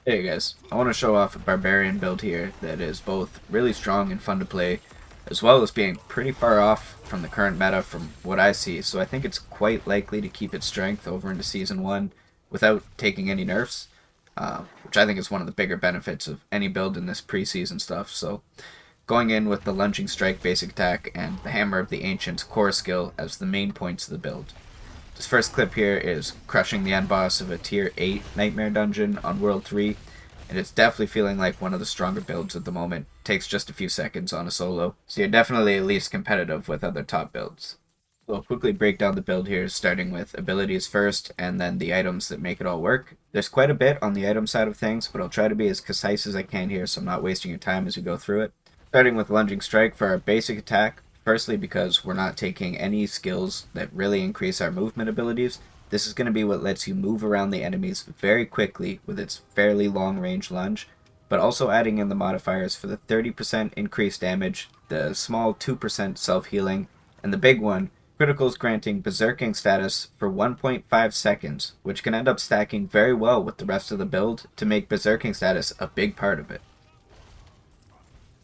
Hey guys, I want to show off a Barbarian build here that is both really strong and fun to play, as well as being pretty far off from the current meta from what I see, so I think it's quite likely to keep its strength over into Season 1 without taking any nerfs, which I think is one of the bigger benefits of any build in this preseason stuff. So going in with the Lunging Strike basic attack and the Hammer of the Ancients core skill as the main points of the build. This first clip here is crushing the end boss of a tier 8 Nightmare Dungeon on World 3, and it's definitely feeling like one of the stronger builds at the moment. Takes just a few seconds on a solo, so you're definitely at least competitive with other top builds. So I'll quickly break down the build here, starting with abilities first, and then the items that make it all work. There's quite a bit on the item side of things, but I'll try to be as concise as I can here so I'm not wasting your time as we go through it. Starting with Lunging Strike for our basic attack, firstly because we're not taking any skills that really increase our movement abilities. This is going to be what lets you move around the enemies very quickly with its fairly long range lunge, but also adding in the modifiers for the 30% increased damage, the small 2% self healing, and the big one, criticals granting berserking status for 1.5 seconds, which can end up stacking very well with the rest of the build to make berserking status a big part of it.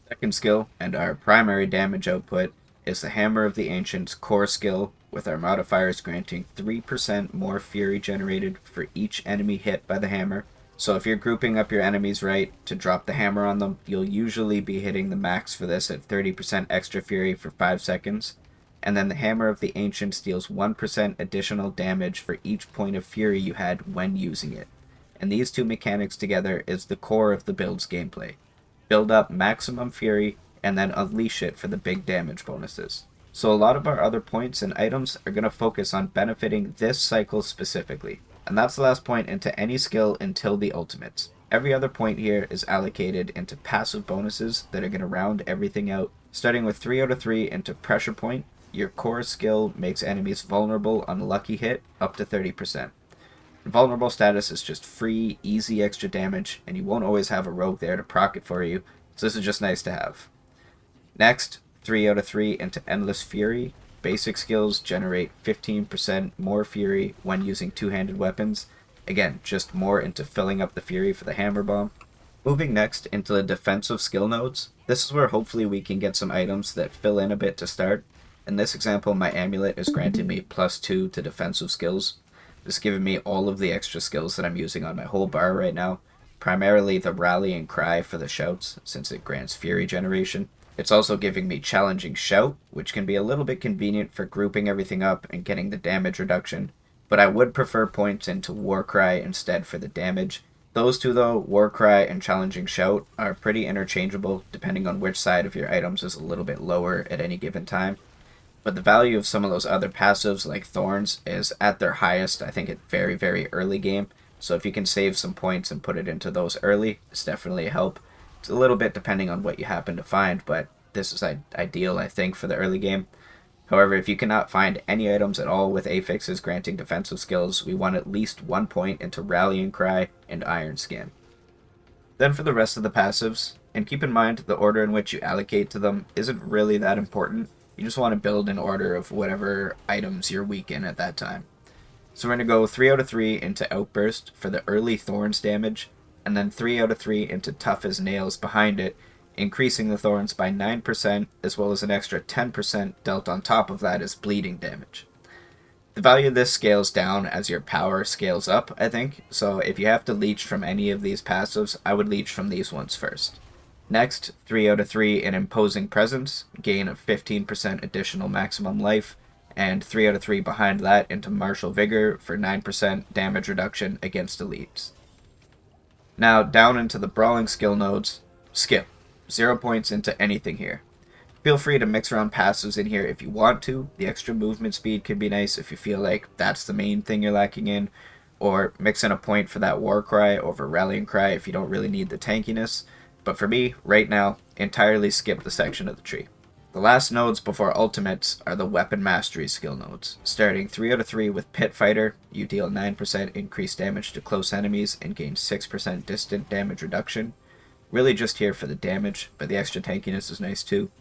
Second skill, and our primary damage output, is the Hammer of the Ancients core skill, with our modifiers granting 3% more fury generated for each enemy hit by the hammer. So if you're grouping up your enemies right to drop the hammer on them, you'll usually be hitting the max for this at 30% extra fury for 5 seconds. And then the Hammer of the Ancients deals 1% additional damage for each point of fury you had when using it. And these two mechanics together is the core of the build's gameplay. Build up maximum fury, and then unleash it for the big damage bonuses. So a lot of our other points and items are going to focus on benefiting this cycle specifically. And that's the last point into any skill until the ultimates. Every other point here is allocated into passive bonuses that are going to round everything out. Starting with 3 out of 3 into Pressure Point, your core skill makes enemies vulnerable on a lucky hit up to 30%. Vulnerable status is just free, easy extra damage, and you won't always have a rogue there to proc it for you, so this is just nice to have. Next, 3 out of 3 into Endless Fury. Basic skills generate 15% more fury when using two-handed weapons. Again, just more into filling up the fury for the hammer bomb. Moving next into the defensive skill nodes. This is where hopefully we can get some items that fill in a bit to start. In this example, my amulet is granting me +2 to defensive skills. This is giving me all of the extra skills that I'm using on my whole bar right now. Primarily the rally and cry for the shouts, since it grants fury generation. It's also giving me challenging shout, which can be a little bit convenient for grouping everything up and getting the damage reduction, but I would prefer points into war cry instead for the damage. Those two though, war cry and challenging shout, are pretty interchangeable depending on which side of your items is a little bit lower at any given time. But the value of some of those other passives like thorns is at their highest, I think, at very, very early game. So if you can save some points and put it into those early, it's definitely a help. It's a little bit depending on what you happen to find, but this is ideal, I think, for the early game. However, if you cannot find any items at all with affixes granting defensive skills, we want at least 1 point into Rallying Cry and Iron Skin. Then for the rest of the passives, and keep in mind the order in which you allocate to them isn't really that important. You just want to build in order of whatever items you're weak in at that time. So we're going to go 3 out of 3 into Outburst for the early Thorns damage, and then 3 out of 3 into Tough as Nails behind it, increasing the Thorns by 9%, as well as an extra 10% dealt on top of that as bleeding damage. The value of this scales down as your power scales up, I think, so if you have to leech from any of these passives, I would leech from these ones first. Next, 3 out of 3 in Imposing Presence, gain of 15% additional maximum life, and 3 out of 3 behind that into Martial Vigor for 9% damage reduction against elites. Now, down into the Brawling skill nodes, skip. 0 points into anything here. Feel free to mix around passives in here if you want to. The extra movement speed can be nice if you feel like that's the main thing you're lacking in, or mix in a point for that War Cry over Rallying Cry if you don't really need the tankiness. But for me, right now, entirely skip the section of the tree. The last nodes before ultimates are the Weapon Mastery skill nodes. Starting 3 out of 3 with Pit Fighter, you deal 9% increased damage to close enemies and gain 6% distant damage reduction. Really just here for the damage, but the extra tankiness is nice too.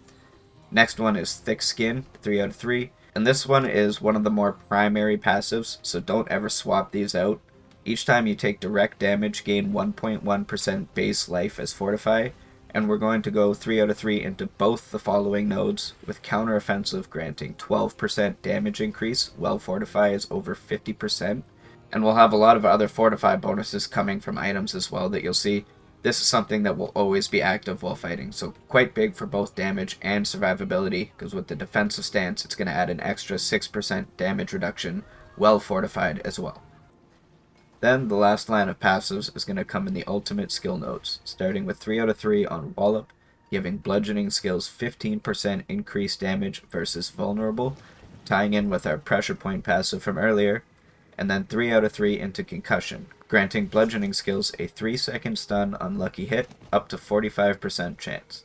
Next one is Thick Skin, 3 out of 3. And this one is one of the more primary passives, so don't ever swap these out. Each time you take direct damage, gain 1.1% base life as fortify, and we're going to go 3 out of 3 into both the following nodes, with counteroffensive granting 12% damage increase, while fortify is over 50%. And we'll have a lot of other fortify bonuses coming from items as well that you'll see. This is something that will always be active while fighting, so quite big for both damage and survivability, because with the defensive stance it's going to add an extra 6% damage reduction, well fortified as well. Then the last line of passives is going to come in the ultimate skill nodes, starting with 3 out of 3 on Wallop, giving bludgeoning skills 15% increased damage versus vulnerable, tying in with our pressure point passive from earlier, and then 3 out of 3 into concussion, granting bludgeoning skills a 3-second stun on lucky hit, up to 45% chance.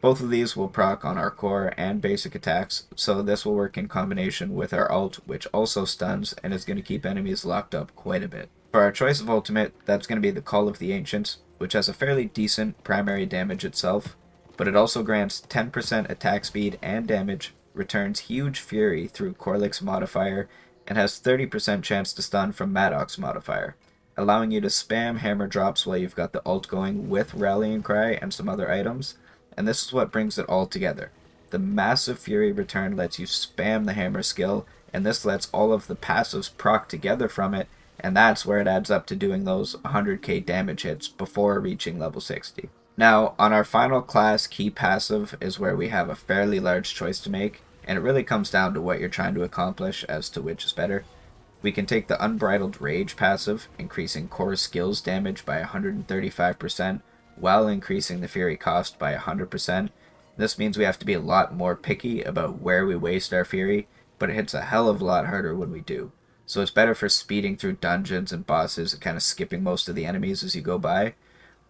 Both of these will proc on our core and basic attacks, so this will work in combination with our ult, which also stuns and is going to keep enemies locked up quite a bit. For our choice of ultimate, that's going to be the Call of the Ancients, which has a fairly decent primary damage itself, but it also grants 10% attack speed and damage, returns huge fury through Corlix's modifier, and has 30% chance to stun from Maddox's modifier, allowing you to spam hammer drops while you've got the ult going with Rallying Cry and some other items, and this is what brings it all together. The massive fury return lets you spam the hammer skill, and this lets all of the passives proc together from it, and that's where it adds up to doing those 100k damage hits before reaching level 60. Now, on our final class key passive is where we have a fairly large choice to make, and it really comes down to what you're trying to accomplish as to which is better. We can take the Unbridled Rage passive, increasing core skills damage by 135%, while increasing the fury cost by 100%. This means we have to be a lot more picky about where we waste our fury, but it hits a hell of a lot harder when we do. So it's better for speeding through dungeons and bosses and kind of skipping most of the enemies as you go by.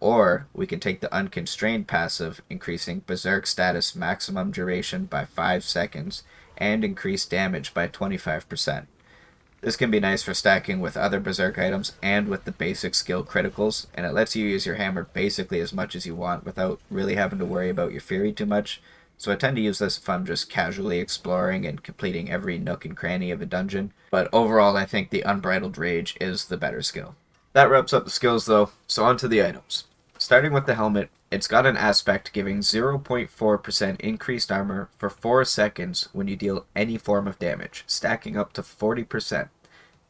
Or we can take the Unconstrained passive, increasing Berserk status maximum duration by 5 seconds and increase damage by 25%. This can be nice for stacking with other Berserk items and with the basic skill criticals, and it lets you use your hammer basically as much as you want without really having to worry about your fury too much. So I tend to use this if I'm just casually exploring and completing every nook and cranny of a dungeon, but overall I think the Unbridled Rage is the better skill. That wraps up the skills though, so on to the items. Starting with the helmet, it's got an aspect giving 0.4% increased armor for 4 seconds when you deal any form of damage, stacking up to 40%.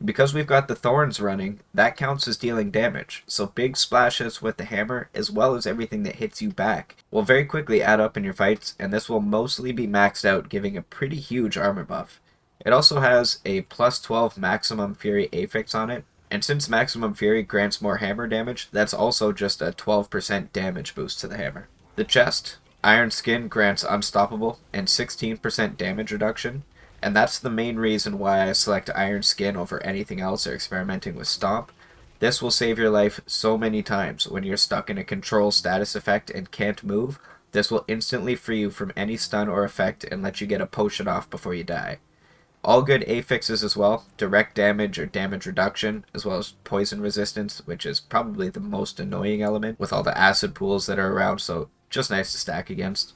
Because we've got the thorns running, that counts as dealing damage, so big splashes with the hammer, as well as everything that hits you back, will very quickly add up in your fights, and this will mostly be maxed out, giving a pretty huge armor buff. It also has a plus 12 maximum fury affix on it, and since maximum fury grants more hammer damage, that's also just a 12% damage boost to the hammer. The chest, Iron Skin grants unstoppable and 16% damage reduction, and that's the main reason why I select Iron Skin over anything else or experimenting with Stomp. This will save your life so many times when you're stuck in a control status effect and can't move. This will instantly free you from any stun or effect and let you get a potion off before you die. All good affixes as well, direct damage or damage reduction, as well as poison resistance, which is probably the most annoying element with all the acid pools that are around, so just nice to stack against.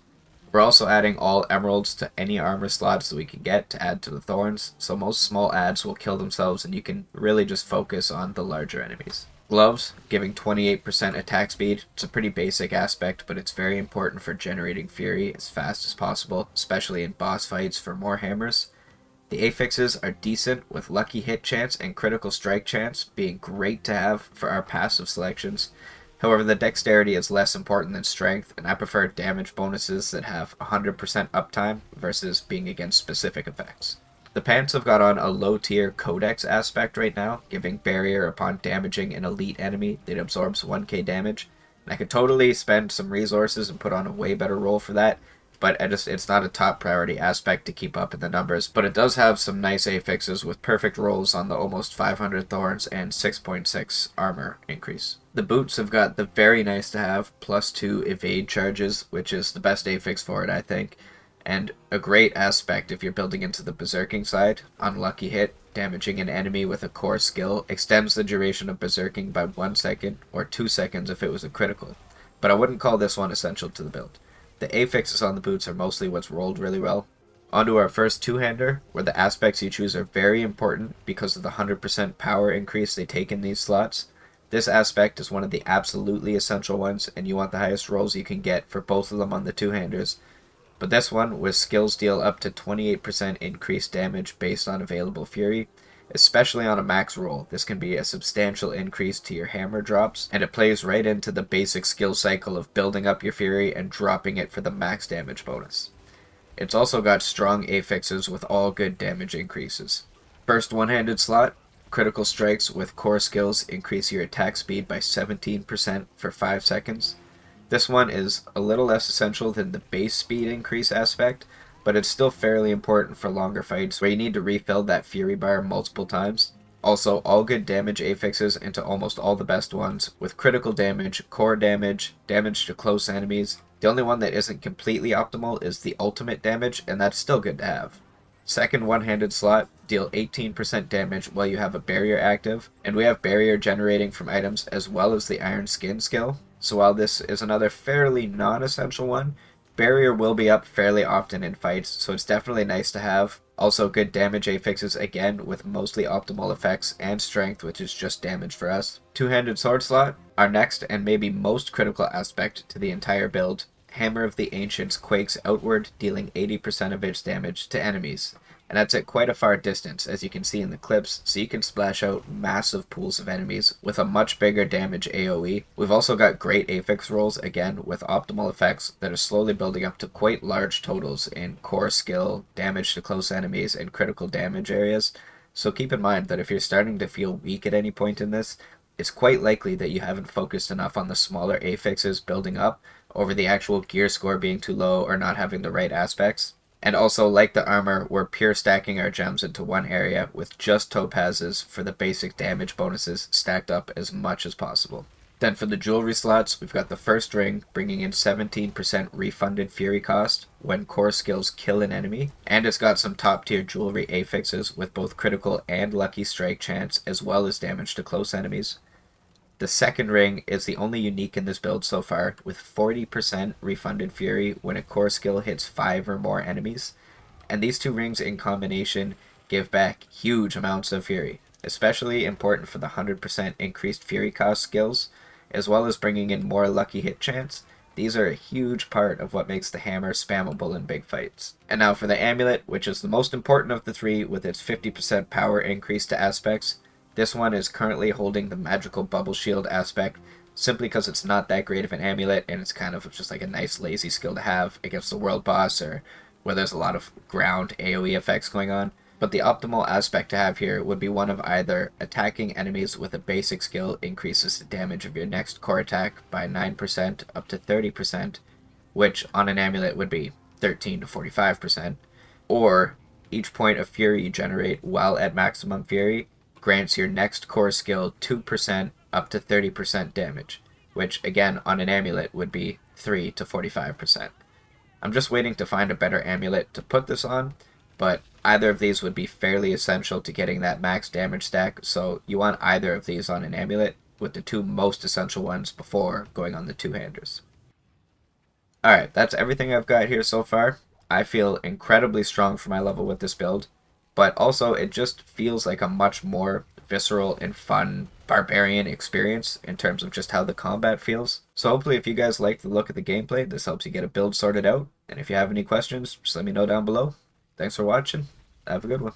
We're also adding all emeralds to any armor slots that we can get to add to the thorns, so most small adds will kill themselves and you can really just focus on the larger enemies. Gloves, giving 28% attack speed. It's a pretty basic aspect, but it's very important for generating fury as fast as possible, especially in boss fights for more hammers. The affixes are decent, with lucky hit chance and critical strike chance being great to have for our passive selections. However, the dexterity is less important than strength, and I prefer damage bonuses that have 100% uptime versus being against specific effects. The pants have got on a low tier codex aspect right now, giving barrier upon damaging an elite enemy that absorbs 1k damage. And I could totally spend some resources and put on a way better roll for that, but it's not a top priority aspect to keep up in the numbers, but it does have some nice affixes with perfect rolls on the almost 500 thorns and 6.6 armor increase. The boots have got the very nice to have +2 evade charges, which is the best affix for it, I think, and a great aspect if you're building into the berserking side. Unlucky hit, damaging an enemy with a core skill, extends the duration of berserking by 1 second, or 2 seconds if it was a critical, but I wouldn't call this one essential to the build. The affixes on the boots are mostly what's rolled really well. Onto our first two-hander, where the aspects you choose are very important because of the 100% power increase they take in these slots. This aspect is one of the absolutely essential ones, and you want the highest rolls you can get for both of them on the two-handers. But this one, with skills deal up to 28% increased damage based on available fury, especially on a max roll. This can be a substantial increase to your hammer drops, and it plays right into the basic skill cycle of building up your fury and dropping it for the max damage bonus. It's also got strong affixes with all good damage increases. First one-handed slot, critical strikes with core skills increase your attack speed by 17% for 5 seconds. This one is a little less essential than the base speed increase aspect, but it's still fairly important for longer fights where you need to refill that fury bar multiple times. Also, all good damage affixes into almost all the best ones, with critical damage, core damage, damage to close enemies. The only one that isn't completely optimal is the ultimate damage, and that's still good to have. Second one-handed slot, deal 18% damage while you have a barrier active, and we have barrier generating from items as well as the iron skin skill. So while this is another fairly non-essential one, barrier will be up fairly often in fights, so it's definitely nice to have. Also good damage affixes again with mostly optimal effects, and strength, which is just damage for us. Two-handed sword slot, our next and maybe most critical aspect to the entire build. Hammer of the Ancients quakes outward, dealing 80% of its damage to enemies. And that's at quite a far distance, as you can see in the clips, so you can splash out massive pools of enemies with a much bigger damage AoE. We've also got great affix rolls, again, with optimal effects that are slowly building up to quite large totals in core skill, damage to close enemies, and critical damage areas. So keep in mind that if you're starting to feel weak at any point in this, it's quite likely that you haven't focused enough on the smaller affixes building up over the actual gear score being too low or not having the right aspects. And also, like the armor, we're pure stacking our gems into one area with just topazes for the basic damage bonuses stacked up as much as possible. Then for the jewelry slots, we've got the first ring, bringing in 17% refunded fury cost when core skills kill an enemy, and it's got some top tier jewelry affixes with both critical and lucky strike chance as well as damage to close enemies. The second ring is the only unique in this build so far, with 40% refunded fury when a core skill hits 5 or more enemies, and these two rings in combination give back huge amounts of fury, especially important for the 100% increased fury cost skills, as well as bringing in more lucky hit chance. These are a huge part of what makes the hammer spammable in big fights. And now for the amulet, which is the most important of the three with its 50% power increase to aspects. This one is currently holding the magical bubble shield aspect, simply because it's not that great of an amulet, and it's kind of just like a nice lazy skill to have against the world boss or where there's a lot of ground AoE effects going on. But the optimal aspect to have here would be one of either attacking enemies with a basic skill increases the damage of your next core attack by 9% up to 30%, which on an amulet would be 13 to 45%, or each point of fury you generate while at maximum fury grants your next core skill 2% up to 30% damage, which again on an amulet would be 3 to 45%. I'm just waiting to find a better amulet to put this on, but either of these would be fairly essential to getting that max damage stack, so you want either of these on an amulet, with the two most essential ones before going on the two-handers. Alright, that's everything I've got here so far. I feel incredibly strong for my level with this build, but also it just feels like a much more visceral and fun Barbarian experience in terms of just how the combat feels. So hopefully if you guys like the look of the gameplay, this helps you get a build sorted out, and if you have any questions, just let me know down below. Thanks for watching. Have a good one.